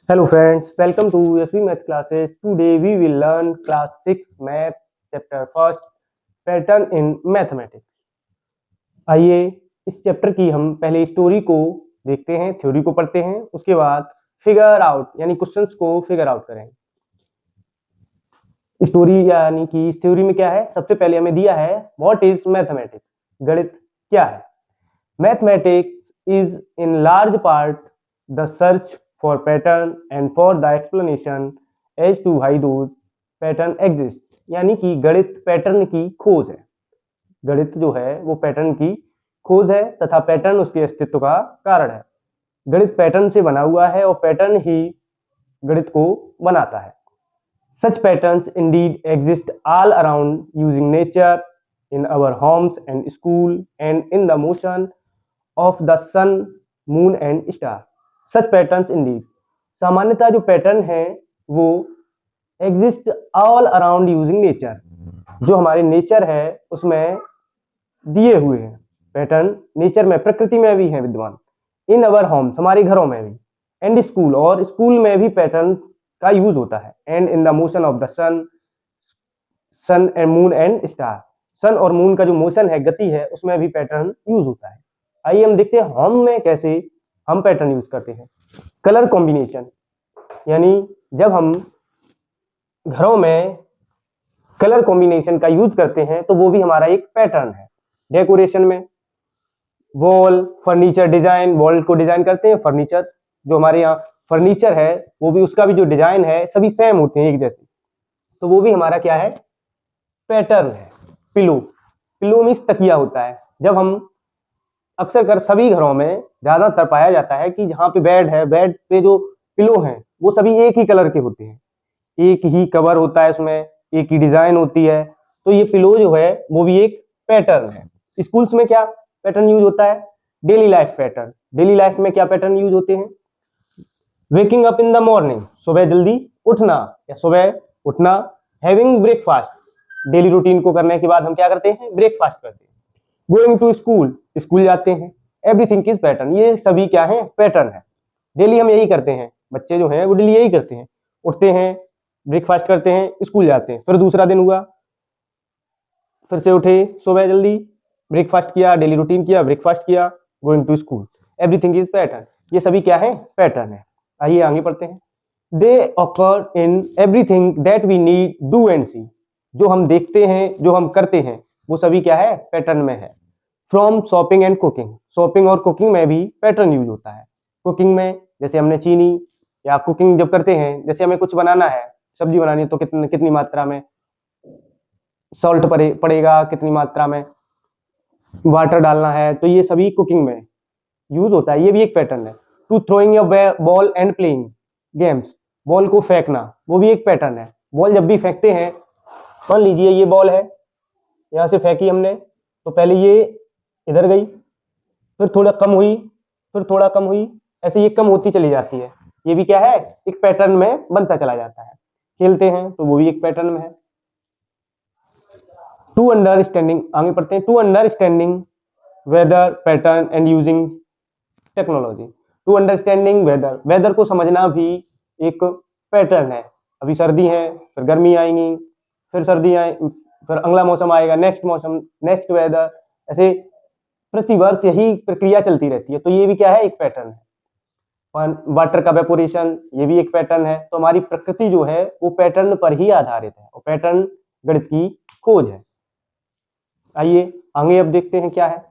Hello friends, welcome to SV Math classes. Today we will learn class 6 Maths chapter first Pattern in Mathematics. आइए इस chapter की हम पहले story को देखते हैं, थ्योरी को पढ़ते हैं, उसके बाद फिगर आउट यानी क्वेश्चंस को फिगर आउट करेंगे। स्टोरी यानी कि इस थ्योरी में क्या है, सबसे पहले हमें दिया है व्हाट इज मैथमेटिक्स, गणित क्या है। Mathematics is in large part the search for pattern and for the explanation as to why those pattern exist, यानी कि गणित पैटर्न की खोज है। गणित जो है वो पैटर्न की खोज है तथा पैटर्न उसके अस्तित्व का कारण है। गणित पैटर्न से बना हुआ है और पैटर्न ही गणित को बनाता है। Such patterns indeed exist all around using nature, in our homes and school, and in the motion of the sun, moon and star. Such patterns indeed, सामान्यतः जो पैटर्न है वो exist all around using nature, जो हमारे nature है उसमें दिए हुए हैं। पैटर्न नेचर में, प्रकृति में भी है विद्यमान। इन अवर होम्स, हमारे घरों में भी, एंड स्कूल, और स्कूल में भी पैटर्न का यूज होता है। And in the motion of the sun, sun and moon and star, sun और मून का जो मोशन है, गति है, उसमें भी पैटर्न यूज होता है। आइए हम देखते हैं होम में कैसे हम पैटर्न यूज करते हैं। कलर कॉम्बिनेशन, यानी जब हम घरों में कलर कॉम्बिनेशन का यूज करते हैं तो वो भी हमारा एक पैटर्न है। डेकोरेशन में वॉल, फर्नीचर डिजाइन, वॉल को डिजाइन करते हैं, फर्नीचर जो हमारे यहाँ फर्नीचर है वो भी, उसका भी जो डिजाइन है सभी सेम होते हैं, एक जैसे, तो वो भी हमारा क्या है, पैटर्न है। पिलो, पिलो मीन्स तकिया होता है। जब हम अक्सर कर सभी घरों में ज्यादातर पाया जाता है कि जहाँ पे बेड है, बेड पे जो पिलो हैं वो सभी एक ही कलर के होते हैं, एक ही कवर होता है, उसमें एक ही डिजाइन होती है, तो ये पिलो जो है वो भी एक पैटर्न है। स्कूल्स में क्या पैटर्न यूज होता है, daily life pattern. Daily life में क्या पैटर्न यूज होते हैं, waking up in the morning, सुबह जल्दी उठना या सुबह उठना, हैविंग ब्रेकफास्ट, डेली रूटीन को करने के बाद हम क्या करते हैं, ब्रेकफास्ट करते हैं। गोइंग टू स्कूल, स्कूल जाते हैं। एवरीथिंग इज पैटर्न, ये सभी क्या है, पैटर्न है। डेली हम यही करते हैं, बच्चे जो हैं वो डेली यही करते हैं, उठते हैं, ब्रेकफास्ट करते हैं, स्कूल जाते हैं। फिर दूसरा दिन हुआ, फिर से उठे सुबह जल्दी, ब्रेकफास्ट किया, डेली रूटीन किया, ब्रेकफास्ट किया, going to school, everything is pattern, ये सभी क्या है, पैटर्न है। आइए आगे पढ़ते हैं। They occur in everything that we need do and see, जो हम देखते हैं, जो हम करते हैं, वो सभी क्या है, पैटर्न में है। From shopping and cooking, shopping और कुकिंग में भी पैटर्न यूज होता है। कुकिंग में जैसे हमने चीनी, या कुकिंग जब करते हैं, जैसे हमें कुछ बनाना है, सब्जी बनानी है, तो कितनी मात्रा में सॉल्ट पड़ेगा, कितनी मात्रा में वाटर डालना है, तो ये सभी कुकिंग में यूज होता है, ये भी एक पैटर्न है। To throwing your ball and playing games, ball को फेंकना, वो भी एक पैटर्न है। बॉल जब भी फेंकते हैं, मान लीजिए ये बॉल है, यहाँ से फेंकी हमने, तो पहले ये इधर गई, फिर थोड़ा कम हुई, फिर थोड़ा कम हुई, ऐसे ये कम होती चली जाती है, ये भी क्या है, एक पैटर्न में बनता चला जाता है। खेलते हैं तो वो भी एक पैटर्न में है। टू अंडरस्टैंडिंग, आगे पढ़ते हैं। To understanding weather pattern and using technology, to understanding weather, weather को समझना भी एक पैटर्न है। अभी सर्दी है, फिर गर्मी आएंगी, फिर सर्दी आए, फिर अगला मौसम आएगा, नेक्स्ट मौसम, नेक्स्ट वेदर, ऐसे प्रतिवर्ष यही प्रक्रिया चलती रहती है, तो ये भी क्या है, एक पैटर्न है। वाटर का वेपोरेशन, ये भी एक पैटर्न है। तो हमारी प्रकृति जो है वो पैटर्न पर ही आधारित है, और पैटर्न गणित की खोज है। आइए आगे अब देखते हैं क्या है।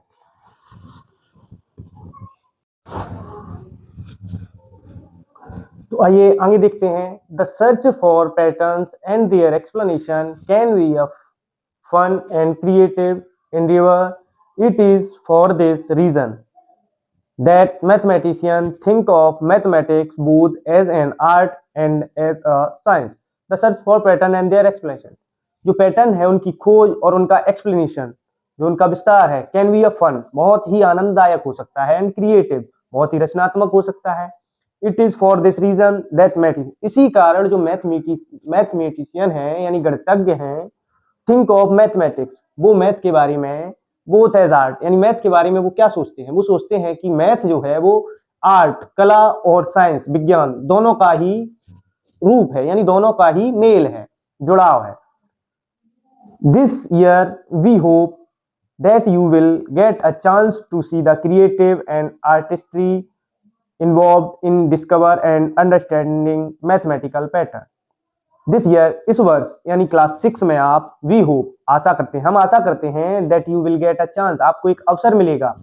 तो आइए आगे देखते हैं। The search for patterns and their explanation can be a fun and creative endeavor। It is for this reason that mathematicians think of mathematics both as an art and as a science. The search for pattern and their explanation, जो pattern है उनकी खोज और उनका explanation, जो उनका विस्तार है, कैन बी अ फन, बहुत ही आनंददायक हो सकता है, एंड क्रिएटिव, बहुत ही रचनात्मक हो सकता है। It is for this reason that इसी कारण जो मैथमेटिशियन है यानी गणितज्ञ हैं, थिंक ऑफ मैथमेटिक्स, वो मैथ के बारे में, बोथ एज आर्ट, यानी मैथ के बारे में वो क्या सोचते हैं, वो सोचते हैं कि मैथ जो है वो आर्ट कला और साइंस विज्ञान दोनों का ही रूप है, यानी दोनों का ही मेल है, जुड़ाव है। This year we hope that you will get a chance to see the creative and artistry involved in discover and understanding mathematical pattern. This year इस वर्ष यानी क्लास 6 में आप we hope आशा करते हैं, हम आशा करते हैं that you will get a chance आपको एक अवसर मिलेगा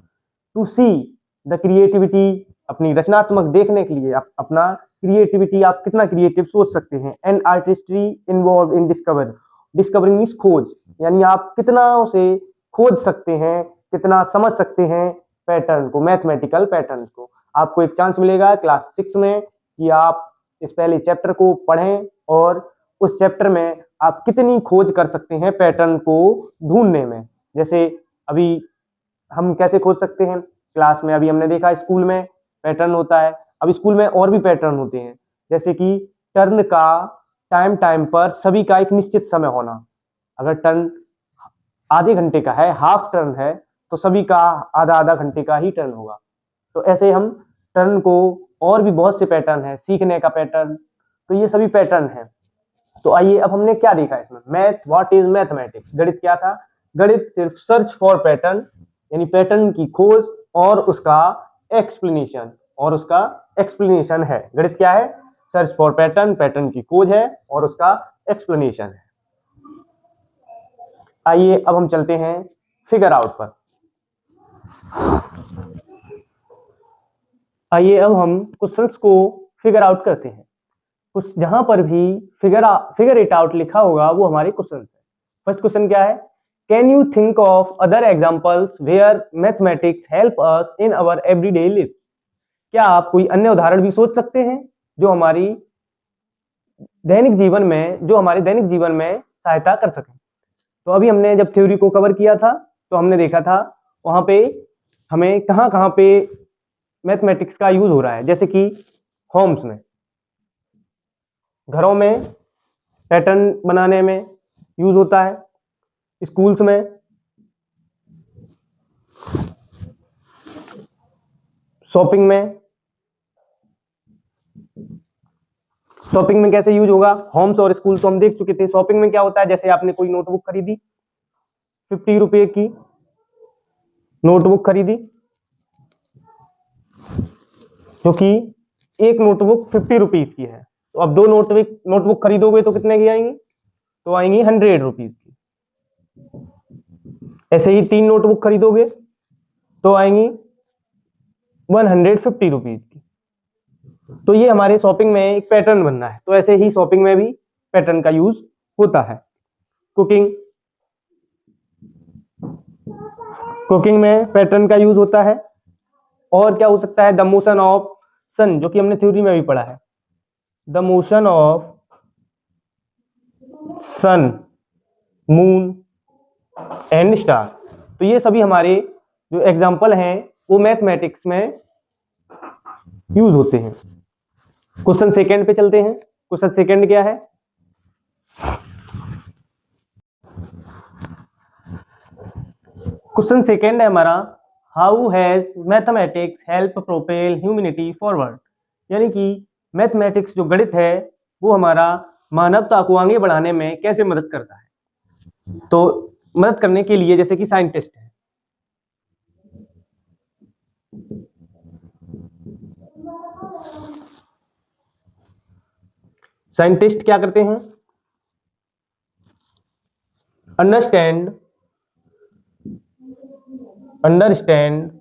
to see the creativity अपनी रचनात्मक देखने के लिए अपना क्रिएटिविटी आप कितना क्रिएटिव सोच सकते हैं and artistry involved in discovering means खोज, यानी आप कितना उसे खोज सकते हैं, कितना समझ सकते हैं पैटर्न को, मैथमेटिकल पैटर्न को। आपको एक चांस मिलेगा क्लास 6 में कि आप इस पहले चैप्टर को पढ़ें और उस चैप्टर में आप कितनी खोज कर सकते हैं पैटर्न को ढूंढने में। जैसे अभी हम कैसे खोज सकते हैं, क्लास में अभी हमने देखा स्कूल में पैटर्न होता है, अब स्कूल में और भी पैटर्न होते हैं, जैसे कि टर्न का टाइम पर सभी का एक निश्चित समय होना। अगर टर्न आधे घंटे का है, हाफ टर्न है, तो सभी का आधा घंटे का ही टर्न होगा। तो ऐसे हम टर्न को, और भी बहुत से पैटर्न है, सीखने का पैटर्न, तो ये सभी पैटर्न है। तो आइए अब हमने क्या देखा इसमें, मैथ, व्हाट इज मैथमेटिक्स, गणित क्या था। गणित सिर्फ सर्च फॉर पैटर्न यानी पैटर्न की खोज और उसका एक्सप्लेनेशन है। गणित क्या है, सर्च फॉर पैटर्न, पैटर्न की खोज है और उसका एक्सप्लेनेशन है। आइए अब हम चलते हैं फिगर आउट पर। आइए अब हम क्वेश्चंस को फिगर आउट करते हैं। कुछ जहां पर भी फिगर इट आउट लिखा होगा वो हमारे क्वेश्चंस है। फर्स्ट क्वेश्चन क्या है, can you think of other examples where mathematics help us in our everyday life. क्या आप कोई अन्य उदाहरण भी सोच सकते हैं जो हमारे दैनिक जीवन में सहायता कर सकें। तो अभी हमने जब थ्योरी को कवर किया था तो हमने देखा था वहां पे हमें कहां पे मैथमेटिक्स का यूज हो रहा है, जैसे कि होम्स में, घरों में पैटर्न बनाने में यूज होता है, स्कूल्स में, शॉपिंग में कैसे यूज होगा। होम्स और स्कूल तो हम देख चुके थे। शॉपिंग में क्या होता है, जैसे आपने कोई नोटबुक खरीदी, 50 रुपए की नोटबुक खरीदी, जो कि एक नोटबुक 50 रुपीज की है। तो अब दो नोटबुक खरीदोगे तो कितने की आएंगी, तो आएंगी 100 रुपीज की। ऐसे ही 3 नोटबुक खरीदोगे तो आएंगी 150 रुपीज की। तो ये हमारे शॉपिंग में एक पैटर्न बनना है। तो ऐसे ही शॉपिंग में भी पैटर्न का यूज होता है। कुकिंग में पैटर्न का यूज होता है। और क्या हो सकता है, द मोशन ऑफ सन, जो कि हमने थ्योरी में भी पढ़ा है, the motion of sun, moon and star. तो ये सभी हमारे जो एग्जाम्पल हैं वो मैथमेटिक्स में यूज होते हैं। क्वेश्चन सेकंड पे चलते हैं। क्वेश्चन सेकंड क्या है, क्वेश्चन सेकंड है हमारा, how has mathematics help propel humanity forward. यानी कि मैथमेटिक्स जो गणित है वो हमारा मानवता को आगे बढ़ाने में कैसे मदद करता है। तो मदद करने के लिए जैसे कि साइंटिस्ट है, साइंटिस्ट क्या करते हैं, understand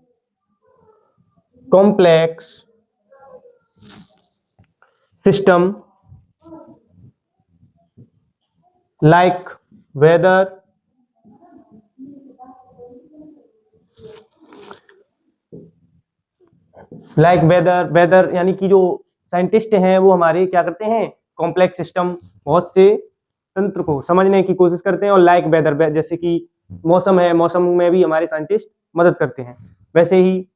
complex system like weather, weather यानी कि जो साइंटिस्ट हैं वो हमारे क्या करते हैं, कॉम्प्लेक्स सिस्टम, बहुत से तंत्र को समझने की कोशिश करते हैं। और लाइक वेदर, जैसे कि मौसम है, मौसम में भी हमारे साइंटिस्ट मदद करते हैं। वैसे ही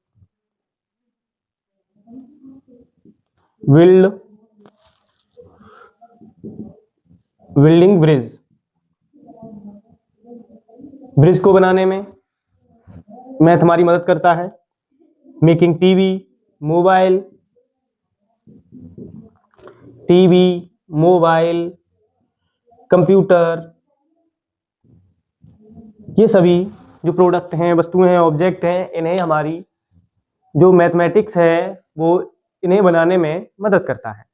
बिल्डिंग ब्रिज को बनाने में मैथ हमारी मदद करता है। Making TV, mobile, TV, mobile, computer, ये सभी जो प्रोडक्ट हैं, वस्तुएं हैं, ऑब्जेक्ट हैं, इन्हें हमारी जो मैथमेटिक्स है वो इन्हें बनाने में मदद करता है।